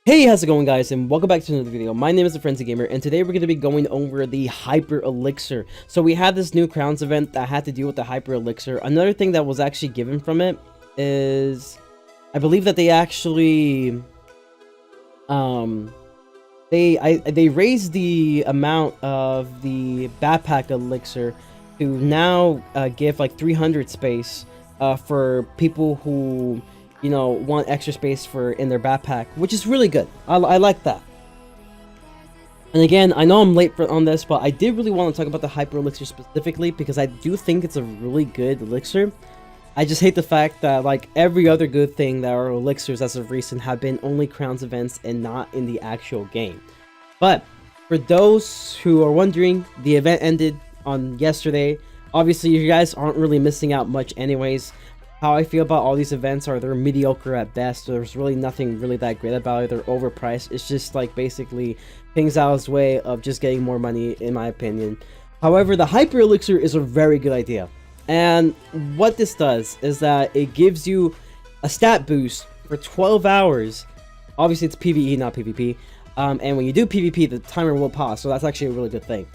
Hey, how's it going, guys, and welcome back to another video. My name is TheFatRat, and today we're going to be going over the Hyper Elixir. So we had this new Crowns event that had to do with the Hyper Elixir. Another thing that was actually given from it is, I believe that they actually, they raised the amount of the backpack elixir to now give like 300 space for people who want extra space for in their backpack, which is really good. I like that. And again, I know I'm late on this, but I did really want to talk about the Hyper Elixir specifically because I do think it's a really good elixir. I just hate the fact that, like every other good thing that are elixirs as of recent, have been only Crowns events and not in the actual game. But for those who are wondering, the event ended on yesterday. Obviously, you guys aren't really missing out much anyways. How I feel about all these events are they're mediocre at best. There's really nothing really that great about it. They're overpriced. It's just like basically Kingsisle's way of just getting more money, in my opinion. However, the Hyper Elixir is a very good idea. And what this does is that it gives you a stat boost for 12 hours. Obviously, it's PvE, not PvP. And when you do PvP, the timer will pause. So that's actually a really good thing.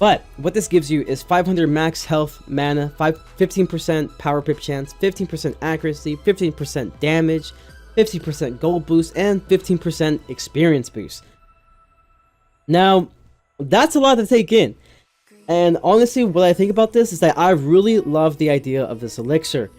But what this gives you is 500 max health, mana, 15% power pip chance, 15% accuracy, 15% damage, 50% gold boost, and 15% experience boost. Now, that's a lot to take in. And honestly, what I think about this is that I really love the idea of this elixir.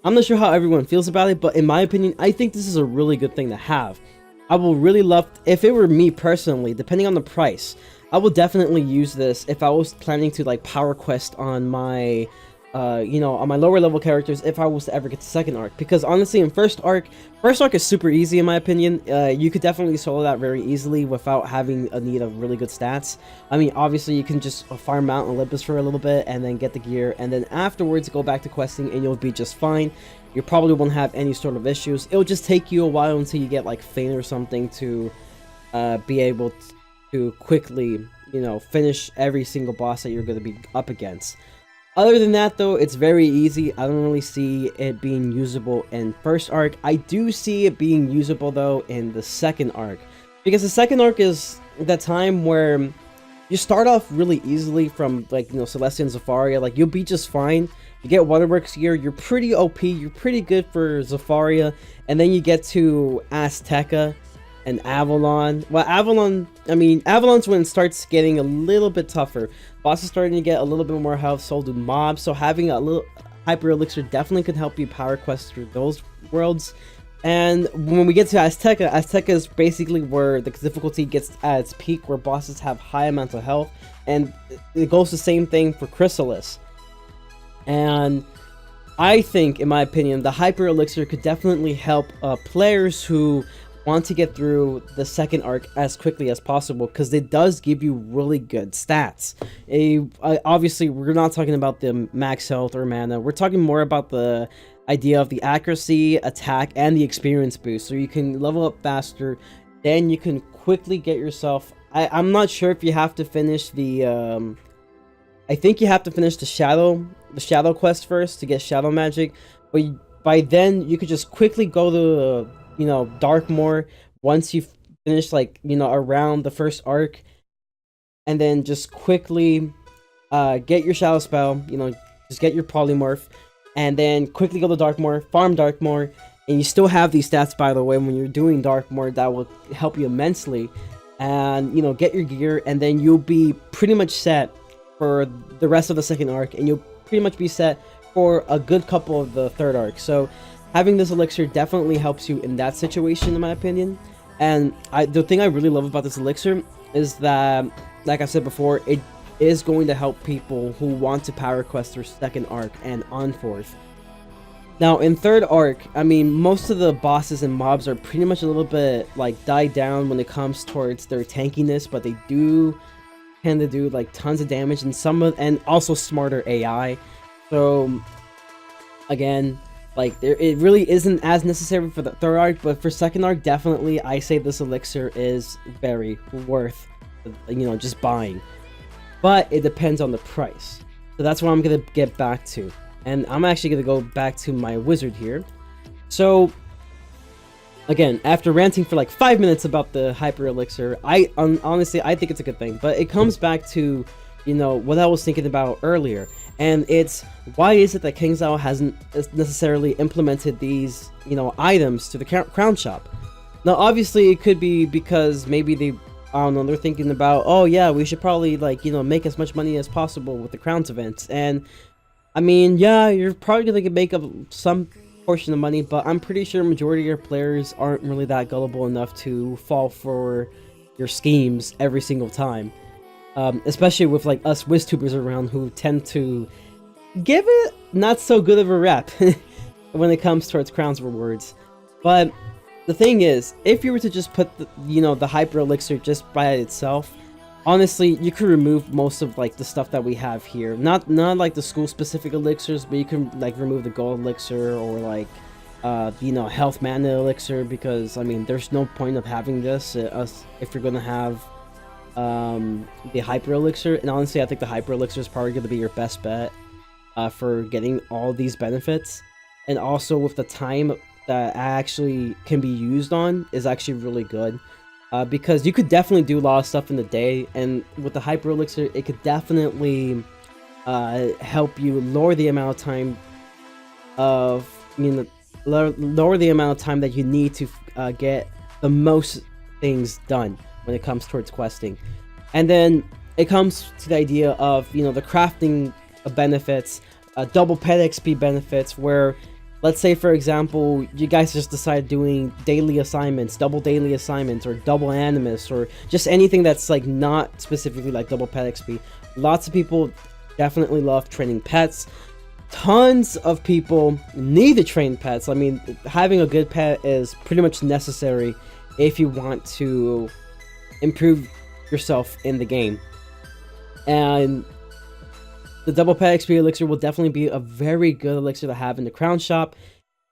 I'm not sure how everyone feels about it, but in my opinion, I think this is a really good thing to have. I will really love, if it were me personally, depending on the price, I will definitely use this if I was planning to like power quest on my, on my lower level characters if I was to ever get to second arc. Because honestly, in first arc is super easy in my opinion. You could definitely solo that very easily without having a need of really good stats. I mean, obviously you can just farm Mount Olympus for a little bit and then get the gear, and then afterwards go back to questing and you'll be just fine. You probably won't have any sort of issues. It'll just take you a while until you get like Feint or something to be able to quickly, finish every single boss that you're going to be up against. Other than that, though, it's very easy. I don't really see it being usable in first arc. I do see it being usable, though, in the second arc. Because the second arc is the time where you start off really easily from, like, Celestia and Zafaria. Like, you'll be just fine. You get Waterworks gear, you're pretty OP, you're pretty good for Zafaria. And then you get to Azteca and Avalon. Well, Avalon's when it starts getting a little bit tougher. Bosses starting to get a little bit more health, so do mobs. So having a little Hyper Elixir definitely could help you power quest through those worlds. And when we get to Azteca, Azteca is basically where the difficulty gets at its peak, where bosses have high amounts of health. And it goes the same thing for Chrysalis. And I think, in my opinion, the Hyper Elixir could definitely help players who want to get through the second arc as quickly as possible, because it does give you really good stats. Obviously, we're not talking about the max health or mana. We're talking more about the idea of the accuracy, attack, and the experience boost. So you can level up faster, then you can quickly get yourself... I'm not sure if you have to finish the... I think you have to finish the shadow quest first to get shadow magic, but by then you could just quickly go to Darkmoor once you finish, like, around the first arc, and then just quickly get your shadow spell, just get your polymorph, and then quickly go to Darkmoor, farm Darkmoor, and you still have these stats, by the way, when you're doing Darkmoor, that will help you immensely, and get your gear, and then you'll be pretty much set for the rest of the second arc, and you'll pretty much be set for a good couple of the third arc. So having this elixir definitely helps you in that situation, in my opinion. And the thing I really love about this elixir is that, like I said before, it is going to help people who want to power quest through second arc and on fourth. Now, in third arc, I mean, most of the bosses and mobs are pretty much a little bit, like, died down when it comes towards their tankiness, but they do tend to do, like, tons of damage, and also smarter AI. So, again, like, it really isn't as necessary for the third arc, but for second arc, definitely, I say this elixir is very worth, just buying. But it depends on the price. So that's what I'm going to get back to. And I'm actually going to go back to my wizard here. So, again, after ranting for like 5 minutes about the hyper elixir, honestly, I think it's a good thing. But it comes back to, what I was thinking about earlier, and it's why is it that Kingsisle hasn't necessarily implemented these, items to the crown shop? Now, obviously, it could be because maybe I don't know, they're thinking about, oh yeah, we should probably make as much money as possible with the crowns events. And I mean, yeah, you're probably gonna make up some portion of money, but I'm pretty sure majority of your players aren't really that gullible enough to fall for your schemes every single time. Especially with like us WizTubers around who tend to give it not so good of a rep when it comes towards crowns rewards. But the thing is, if you were to just put the hyper elixir just by itself, honestly, you could remove most of like the stuff that we have here. Not like the school specific elixirs, but you can like remove the gold elixir or like health mana elixir, because I mean there's no point of having this if you're gonna have the hyper elixir. And honestly, I think the hyper elixir is probably gonna be your best bet for getting all these benefits, and also with the time that actually can be used on is actually really good. Because you could definitely do a lot of stuff in the day, and with the hyper elixir, it could definitely help you lower the amount of time lower the amount of time that you need to get the most things done when it comes towards questing. And then it comes to the idea of the crafting benefits, double pet XP benefits, where let's say, for example, you guys just decide doing daily assignments, double daily assignments, or double animus, or just anything that's like not specifically like double pet XP. Lots of people definitely love training pets. Tons of people need to train pets. I mean, having a good pet is pretty much necessary if you want to improve yourself in the game. And the double pet XP elixir will definitely be a very good elixir to have in the crown shop,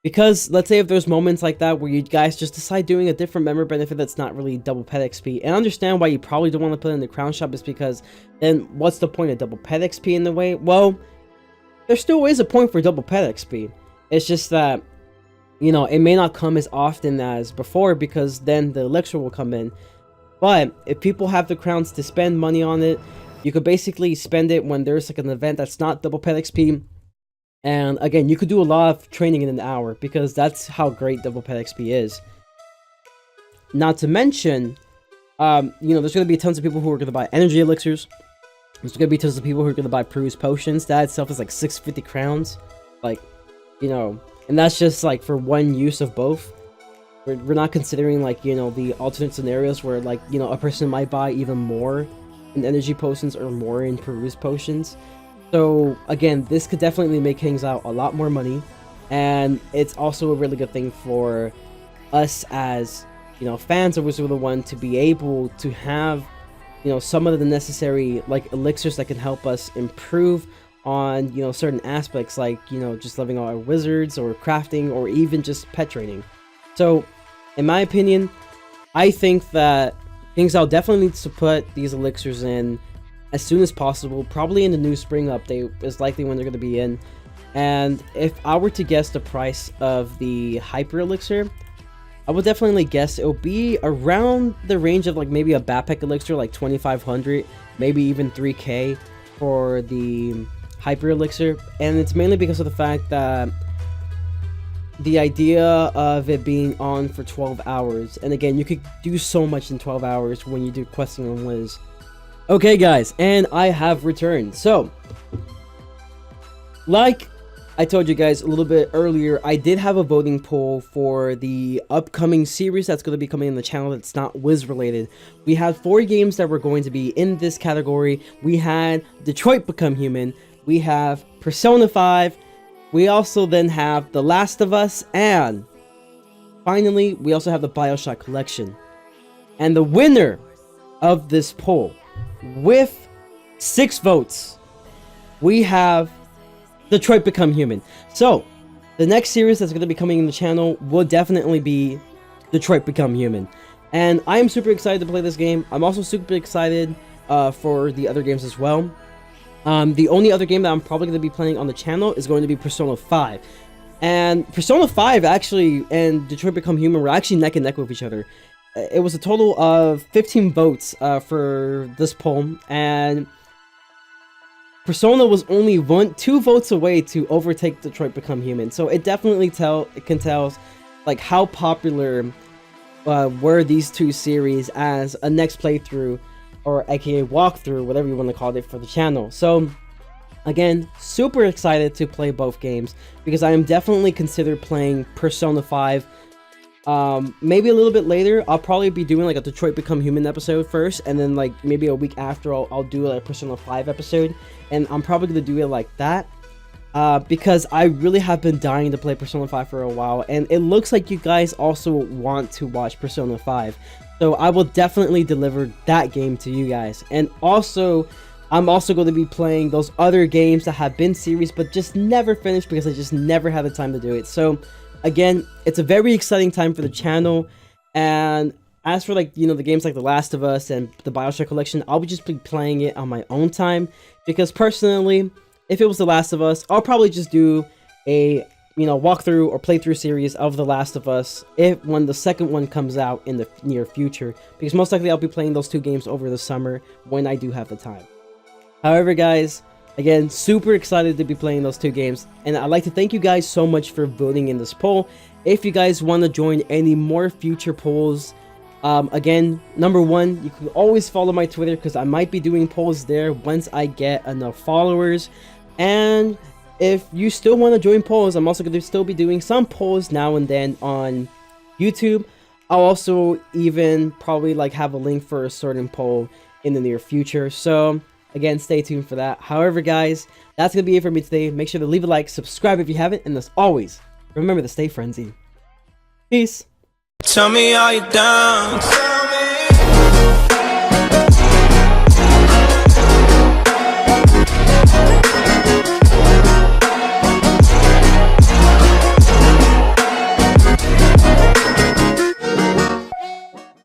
because let's say if there's moments like that where you guys just decide doing a different member benefit that's not really double pet XP, and I understand why you probably don't want to put it in the crown shop, is because then what's the point of double pet XP in the way? Well, there still is a point for double pet XP. It's just that, it may not come as often as before, because then the elixir will come in. But if people have the crowns to spend money on it, you could basically spend it when there's like an event that's not double pet XP. And again, you could do a lot of training in an hour, because that's how great double pet XP is. Not to mention, there's going to be tons of people who are going to buy energy elixirs. There's going to be tons of people who are going to buy Peruse potions. That itself is like 650 crowns. Like, and that's just like for one use of both. We're not considering like, the alternate scenarios where like, a person might buy even more in energy potions or more in Peruse potions. So again, this could definitely make Kingsisle a lot more money, and it's also a really good thing for us as fans of WIZARD101 to be able to have some of the necessary like elixirs that can help us improve on certain aspects, like just leveling our wizards or crafting or even just pet training. So in my opinion, I think that Kingsisle definitely needs to put these elixirs in as soon as possible. Probably in the new spring update is likely when they're going to be in. And if I were to guess the price of the hyper elixir, I would definitely guess it'll be around the range of like maybe a backpack elixir, like 2,500, maybe even 3k for the hyper elixir. And it's mainly because of the fact that the idea of it being on for 12 hours, and again, you could do so much in 12 hours when you do questing on Wiz. Okay guys, and I have returned. So, like I told you guys a little bit earlier, I did have a voting poll for the upcoming series that's going to be coming in the channel that's not Wiz related. We had 4 games that were going to be in this category. We had Detroit Become Human, we have Persona 5, we also then have The Last of Us, and finally, we also have the BioShock Collection. And the winner of this poll, with 6 votes, we have Detroit Become Human. So, the next series that's going to be coming in the channel will definitely be Detroit Become Human. And I am super excited to play this game. I'm also super excited for the other games as well. The only other game that I'm probably going to be playing on the channel is going to be Persona 5. And Persona 5 actually and Detroit Become Human were actually neck and neck with each other. It was a total of 15 votes for this poll, and Persona was only 2 votes away to overtake Detroit Become Human. So it definitely can tell like how popular were these two series as a next playthrough, or aka walkthrough, whatever you want to call it, for the channel. So again, super excited to play both games because I am definitely considered playing Persona 5. Maybe a little bit later. I'll probably be doing like a Detroit Become Human episode first, and then like maybe a week after I'll do like a Persona 5 episode, and I'm probably gonna do it like that because I really have been dying to play Persona 5 for a while, and it looks like you guys also want to watch Persona 5, so I will definitely deliver that game to you guys. And also I'm also going to be playing those other games that have been series but just never finished because I just never had the time to do it. So again, it's a very exciting time for the channel, and as for like, you know, the games like The Last of Us and the BioShock collection, I'll just be playing it on my own time, because personally, if it was The Last of Us, I'll probably just do a, you know, walkthrough or playthrough series of The Last of Us when the second one comes out in the near future, because most likely I'll be playing those 2 games over the summer when I do have the time. However, guys, again, super excited to be playing those 2 games, and I'd like to thank you guys so much for voting in this poll. If you guys want to join any more future polls, again, number 1, you can always follow my Twitter because I might be doing polls there once I get enough followers. And if you still want to join polls, I'm also going to still be doing some polls now and then on YouTube. I'll also even probably like have a link for a certain poll in the near future. So again, stay tuned for that. However, guys, that's going to be it for me today. Make sure to leave a like, subscribe if you haven't, and as always, remember to stay frenzied. Peace. Tell me, are you down?